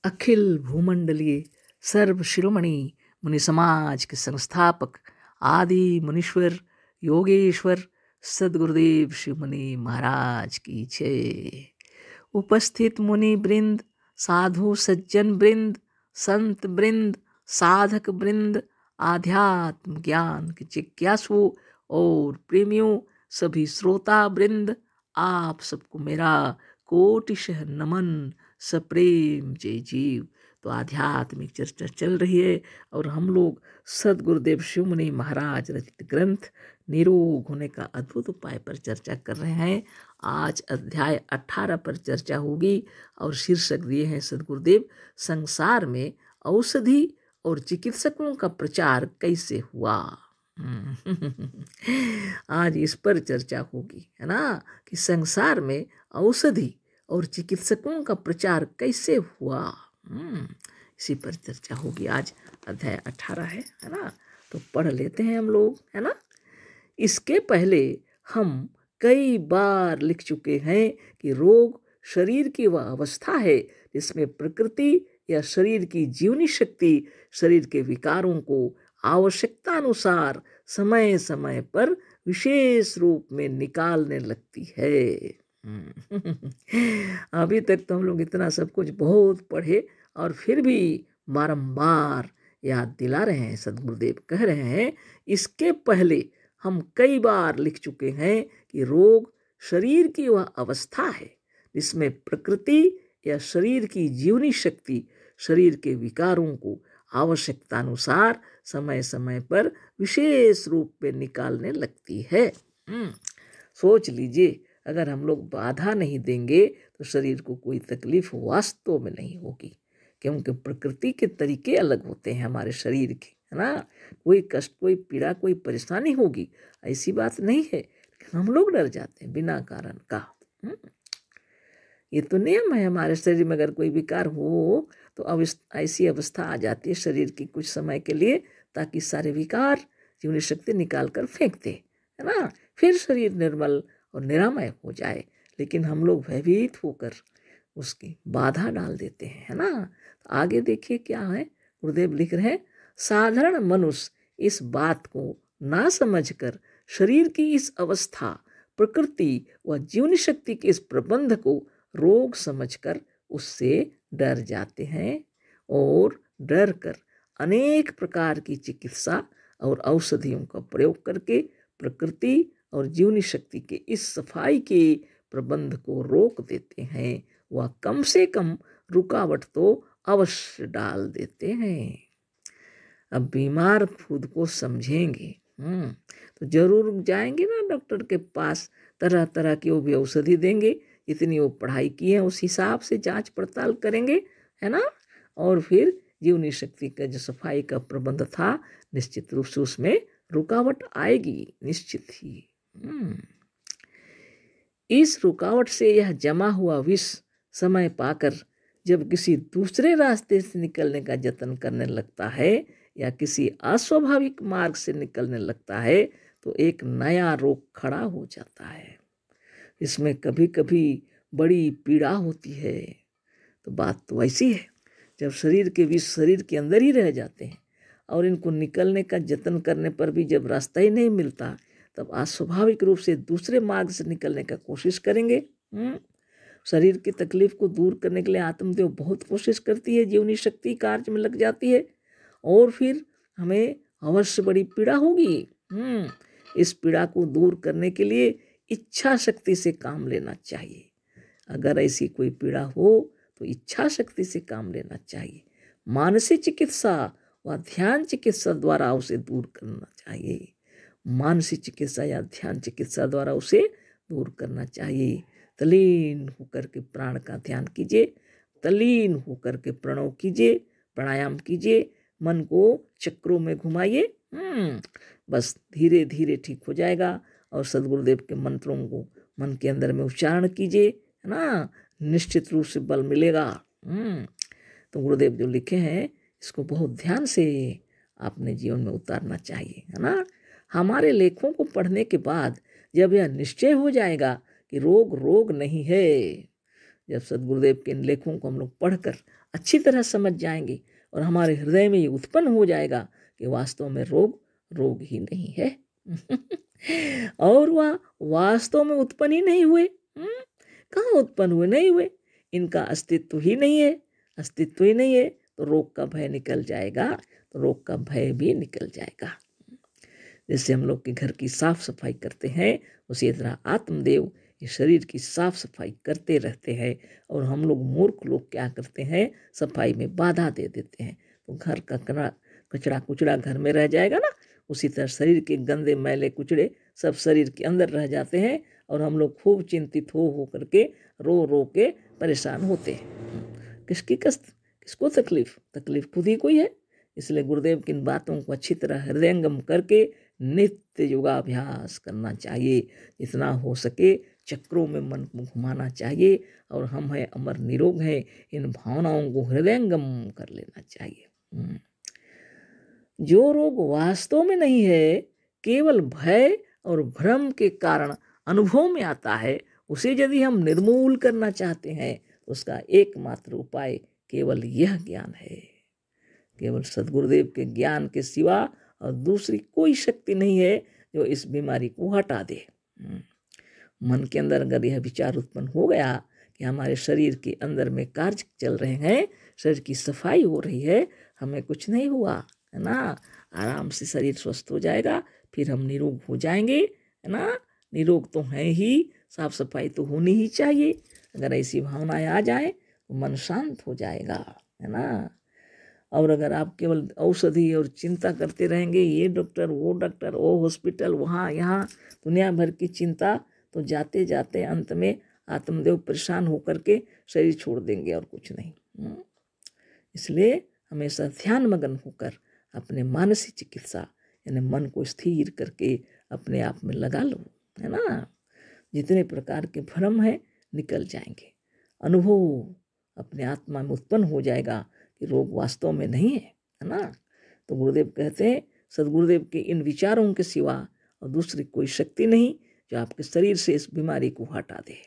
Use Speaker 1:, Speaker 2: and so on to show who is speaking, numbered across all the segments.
Speaker 1: अखिल भूमंडलीय सर्व शिरोमणि मुनि समाज के संस्थापक आदि मुनीश्वर योगेश्वर सदगुरुदेव शिव मुनि महाराज की जय। उपस्थित मुनि वृंद, साधु सज्जन वृंद, संत वृंद, साधक वृंद, आध्यात्म ज्ञान के जिज्ञासु और प्रेमियों, सभी श्रोता वृंद, आप सबको मेरा कोटिशः नमन, सप्रेम जय जीव। तो आध्यात्मिक चर्चा चल रही है और हम लोग सदगुरुदेव शिव मुनि महाराज रचित ग्रंथ निरोग होने का अद्भुत उपाय पर चर्चा कर रहे हैं। आज अध्याय 18 पर चर्चा होगी और शीर्षक दिए हैं सदगुरुदेव, संसार में औषधि और चिकित्सकों का प्रचार कैसे हुआ। आज इस पर चर्चा होगी, है ना, कि संसार में औषधि और चिकित्सकों का प्रचार कैसे हुआ। इसी पर चर्चा होगी। आज अध्याय 18 है ना, तो पढ़ लेते हैं हम लोग, है ना। इसके पहले हम कई बार लिख चुके हैं कि रोग शरीर की वह अवस्था है जिसमें प्रकृति या शरीर की जीवनी शक्ति शरीर के विकारों को आवश्यकता अनुसार समय समय पर विशेष रूप में निकालने लगती है। अभी तक तो हम लोग इतना सब कुछ बहुत पढ़े और फिर भी बारंबार याद दिला रहे हैं। सदगुरुदेव कह रहे हैं, इसके पहले हम कई बार लिख चुके हैं कि रोग शरीर की वह अवस्था है जिसमें प्रकृति या शरीर की जीवनी शक्ति शरीर के विकारों को आवश्यकता अनुसार समय समय पर विशेष रूप में निकालने लगती है। सोच लीजिए, अगर हम लोग बाधा नहीं देंगे तो शरीर को कोई तकलीफ वास्तव में नहीं होगी, क्योंकि प्रकृति के तरीके अलग होते हैं हमारे शरीर के, है ना। कोई कष्ट, कोई पीड़ा, कोई परेशानी होगी ऐसी बात नहीं है, लेकिन हम लोग डर जाते हैं बिना कारण का। ये तो नियम है हमारे शरीर में, अगर कोई विकार हो तो ऐसी अवस्था आ जाती है शरीर की कुछ समय के लिए, ताकि सारे विकार जीवनी शक्ति निकाल कर फेंक दे, है ना, फिर शरीर निर्मल और निरामय हो जाए। लेकिन हम लोग भयभीत होकर उसकी बाधा डाल देते हैं, है ना। तो आगे देखिए क्या है, गुरुदेव लिख रहे हैं, साधारण मनुष्य इस बात को ना समझकर शरीर की इस अवस्था, प्रकृति व जीवनी शक्ति के इस प्रबंध को रोग समझकर उससे डर जाते हैं और डर कर अनेक प्रकार की चिकित्सा और औषधियों का प्रयोग करके प्रकृति और जीवनी शक्ति के इस सफाई के प्रबंध को रोक देते हैं। वह कम से कम रुकावट तो अवश्य डाल देते हैं। अब बीमार खुद को समझेंगे तो जरूर जाएंगे ना डॉक्टर के पास, तरह तरह की वो भी औषधि देंगे, इतनी वो पढ़ाई की है उस हिसाब से जांच पड़ताल करेंगे, है ना। और फिर जीवनी शक्ति का जो सफाई का प्रबंध था, निश्चित रूप से उसमें रुकावट आएगी, निश्चित ही। इस रुकावट से यह जमा हुआ विष समय पाकर जब किसी दूसरे रास्ते से निकलने का यत्न करने लगता है या किसी अस्वाभाविक मार्ग से निकलने लगता है तो एक नया रोग खड़ा हो जाता है। इसमें कभी कभी बड़ी पीड़ा होती है। तो बात तो ऐसी है, जब शरीर के विष शरीर के अंदर ही रह जाते हैं और इनको निकलने का यत्न करने पर भी जब रास्ता ही नहीं मिलता, तब अस्वाभाविक रूप से दूसरे मार्ग से निकलने का कोशिश करेंगे। शरीर की तकलीफ को दूर करने के लिए आत्मदेव बहुत कोशिश करती है, जीवनी शक्ति कार्य में लग जाती है और फिर हमें अवश्य बड़ी पीड़ा होगी। इस पीड़ा को दूर करने के लिए इच्छा शक्ति से काम लेना चाहिए। अगर ऐसी कोई पीड़ा हो तो इच्छा शक्ति से काम लेना चाहिए। मानसिक चिकित्सा व ध्यान चिकित्सा द्वारा उसे दूर करना चाहिए। मानसिक चिकित्सा या ध्यान चिकित्सा द्वारा उसे दूर करना चाहिए। तल्लीन होकर के प्राण का ध्यान कीजिए, तल्लीन होकर के प्रणव कीजिए, प्राणायाम कीजिए, मन को चक्रों में घुमाइए, बस धीरे धीरे ठीक हो जाएगा। और सदगुरुदेव के मंत्रों को मन के अंदर में उच्चारण कीजिए, है ना, निश्चित रूप से बल मिलेगा। तो गुरुदेव जो लिखे हैं इसको बहुत ध्यान से अपने जीवन में उतारना चाहिए, है ना। हमारे लेखों को पढ़ने के बाद जब यह निश्चय हो जाएगा कि रोग रोग नहीं है, जब सद्गुरुदेव के इन लेखों को हम लोग पढ़कर अच्छी तरह समझ जाएंगे और हमारे हृदय में ये उत्पन्न हो जाएगा कि वास्तव में रोग ही नहीं है और वह वास्तव में उत्पन्न ही नहीं हुए। कहाँ उत्पन्न हुए? नहीं हुए, इनका अस्तित्व ही नहीं है। अस्तित्व ही नहीं है तो रोग का भय निकल जाएगा, तो रोग का भय भी निकल जाएगा। जैसे हम लोग के घर की साफ सफाई करते हैं, उसी तरह आत्मदेव इस शरीर की साफ सफाई करते रहते हैं। और हम लोग मूर्ख लोग क्या करते हैं, सफाई में बाधा दे देते हैं, तो घर का कचरा कुचड़ा घर में रह जाएगा ना। उसी तरह शरीर के गंदे मैले कुचड़े सब शरीर के अंदर रह जाते हैं और हम लोग खूब चिंतित हो करके रो के परेशान होते हैं। किसको तकलीफ खुद ही कोई है। इसलिए गुरुदेव की इन बातों को अच्छी तरह हृदयंगम करके नित्य योगाभ्यास करना चाहिए। जितना हो सके चक्रों में मन को घुमाना चाहिए और हम हैं अमर निरोग हैं, इन भावनाओं को हृदयंगम कर लेना चाहिए। जो रोग वास्तव में नहीं है, केवल भय और भ्रम के कारण अनुभव में आता है, उसे यदि हम निर्मूल करना चाहते हैं उसका एकमात्र उपाय केवल यह ज्ञान है। केवल सद्गुरुदेव के ज्ञान के सिवा और दूसरी कोई शक्ति नहीं है जो इस बीमारी को हटा दे। मन के अंदर अगर यह विचार उत्पन्न हो गया कि हमारे शरीर के अंदर में कार्य चल रहे हैं, शरीर की सफाई हो रही है, हमें कुछ नहीं हुआ है ना, आराम से शरीर स्वस्थ हो जाएगा, फिर हम निरोग हो जाएंगे है ना। निरोग तो है ही, साफ सफाई तो होनी ही चाहिए। अगर ऐसी भावनाएं आ जाए तो मन शांत हो जाएगा है ना। और अगर आप केवल औषधि और चिंता करते रहेंगे, ये डॉक्टर वो हॉस्पिटल वहाँ यहाँ दुनिया भर की चिंता, तो जाते जाते अंत में आत्मदेव परेशान होकर के शरीर छोड़ देंगे और कुछ नहीं। इसलिए हमेशा ध्यान मगन होकर अपने मानसिक चिकित्सा यानी मन को स्थिर करके अपने आप में लगा लो है ना। जितने प्रकार के भ्रम हैं निकल जाएंगे, अनुभव अपने आत्मा में उत्पन्न हो जाएगा कि रोग वास्तव में नहीं है ना। तो गुरुदेव कहते हैं सद्गुरुदेव के इन विचारों के सिवा और दूसरी कोई शक्ति नहीं जो आपके शरीर से इस बीमारी को हटा दे।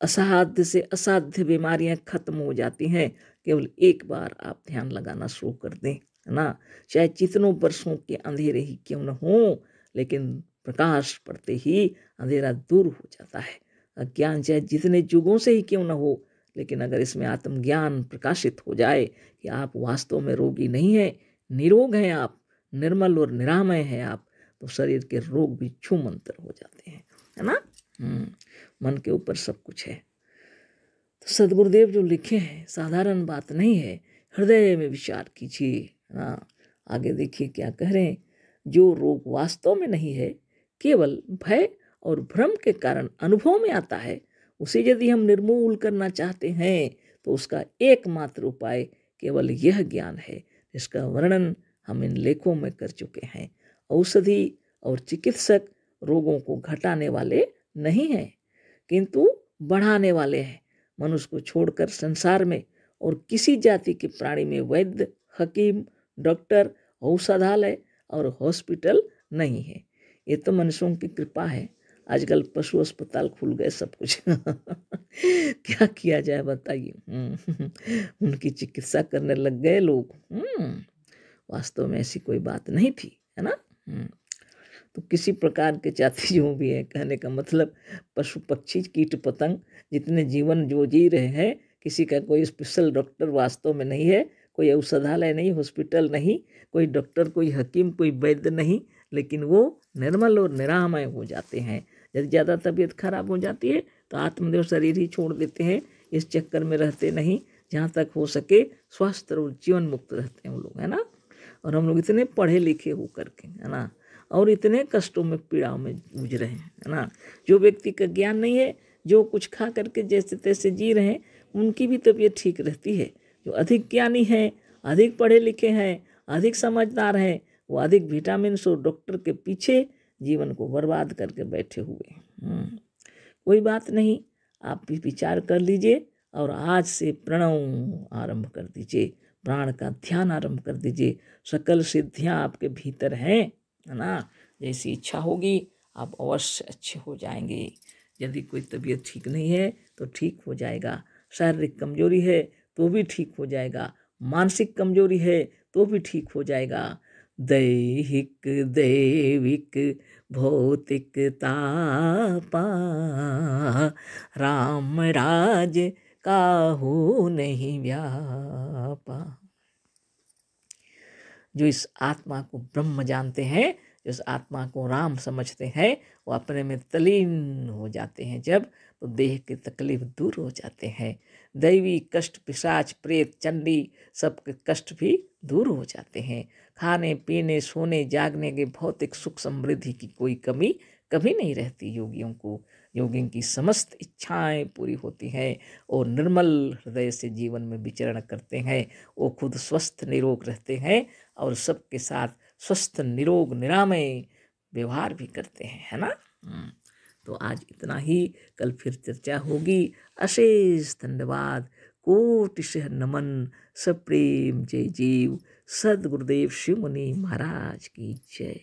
Speaker 1: असाध्य से असाध्य बीमारियां खत्म हो जाती हैं केवल एक बार आप ध्यान लगाना शुरू कर दें है ना। चाहे जितनों वर्षों के अंधेरे ही क्यों न हो, लेकिन प्रकाश पड़ते ही अंधेरा दूर हो जाता है। अज्ञान चाहे जितने युगों से ही क्यों न हो, लेकिन अगर इसमें आत्मज्ञान प्रकाशित हो जाए कि आप वास्तव में रोगी नहीं हैं, निरोग हैं, आप निर्मल और निरामय हैं आप, तो शरीर के रोग भी छूमंतर हो जाते हैं है ना। मन के ऊपर सब कुछ है। तो सद्गुरुदेव जो लिखे हैं साधारण बात नहीं है, हृदय में विचार कीजिए है ना। आगे देखिए क्या कह रहे हैं, जो रोग वास्तव में नहीं है, केवल भय और भ्रम के कारण अनुभव में आता है, उसे यदि हम निर्मूल करना चाहते हैं तो उसका एकमात्र उपाय केवल यह ज्ञान है, जिसका वर्णन हम इन लेखों में कर चुके हैं। औषधि और चिकित्सक रोगों को घटाने वाले नहीं हैं, किंतु बढ़ाने वाले हैं। मनुष्य को छोड़कर संसार में और किसी जाति के प्राणी में वैद्य, हकीम, डॉक्टर, औषधालय और हॉस्पिटल नहीं है। ये तो मनुष्यों की कृपा है। आजकल पशु अस्पताल खुल गए सब कुछ क्या किया जाए बताइए। उनकी चिकित्सा करने लग गए लोग। वास्तव में ऐसी कोई बात नहीं थी है ना। तो किसी प्रकार के जाति जो भी है, कहने का मतलब पशु पक्षी कीट पतंग जितने जीवन जो जी रहे हैं, किसी का कोई स्पेशल डॉक्टर वास्तव में नहीं है, कोई औषधालय नहीं, हॉस्पिटल नहीं, कोई डॉक्टर, कोई हकीम, कोई वैद्य नहीं, लेकिन वो निर्मल और निरामय हो जाते हैं। यदि ज़्यादा तबीयत खराब हो जाती है तो आत्मदेव शरीर ही छोड़ देते हैं, इस चक्कर में रहते नहीं। जहाँ तक हो सके स्वस्थ और जीवन मुक्त रहते हैं हम लोग है ना। और हम लोग इतने पढ़े लिखे हो करके है ना, और इतने कष्टों में पीड़ाओं में जूझ रहे हैं है ना। जो व्यक्ति का ज्ञान नहीं है, जो कुछ खा करके जैसे तैसे जी रहे हैं, उनकी भी तबीयत ठीक रहती है। जो अधिक ज्ञानी हैं, अधिक पढ़े लिखे हैं, अधिक समझदार हैं, वो अधिक विटामिन और डॉक्टर के पीछे जीवन को बर्बाद करके बैठे हुए। कोई बात नहीं, आप भी विचार कर लीजिए और आज से प्रणव आरंभ कर दीजिए, प्राण का ध्यान आरंभ कर दीजिए। सकल सिद्धियां आपके भीतर हैं है ना। जैसी इच्छा होगी आप अवश्य अच्छे हो जाएंगे। यदि कोई तबीयत ठीक नहीं है तो ठीक हो जाएगा। शारीरिक कमजोरी है तो भी ठीक हो जाएगा, मानसिक कमजोरी है तो भी ठीक हो जाएगा। दैहिक दैविक भौतिक तापा, राम राज काहू नहीं व्यापा। जो इस आत्मा को ब्रह्म जानते हैं, जो इस आत्मा को राम समझते हैं, वो अपने में तलीन हो जाते हैं। जब तो देह की तकलीफ दूर हो जाते हैं। दैवी कष्ट, पिशाच, प्रेत, चंडी, सबके कष्ट भी दूर हो जाते हैं। खाने पीने सोने जागने के भौतिक सुख समृद्धि की कोई कमी कभी नहीं रहती योगियों को। योगियों की समस्त इच्छाएं पूरी होती हैं और निर्मल हृदय से जीवन में विचरण करते हैं। वो खुद स्वस्थ निरोग रहते हैं और सबके साथ स्वस्थ निरोग निरामय व्यवहार भी करते हैं, है ना। तो आज इतना ही, कल फिर चर्चा होगी। अशेष धन्यवाद, कोटिशः नमन, सप्रेम जय जीव। सद्गुरुदेव शिव मुनि महाराज की जय।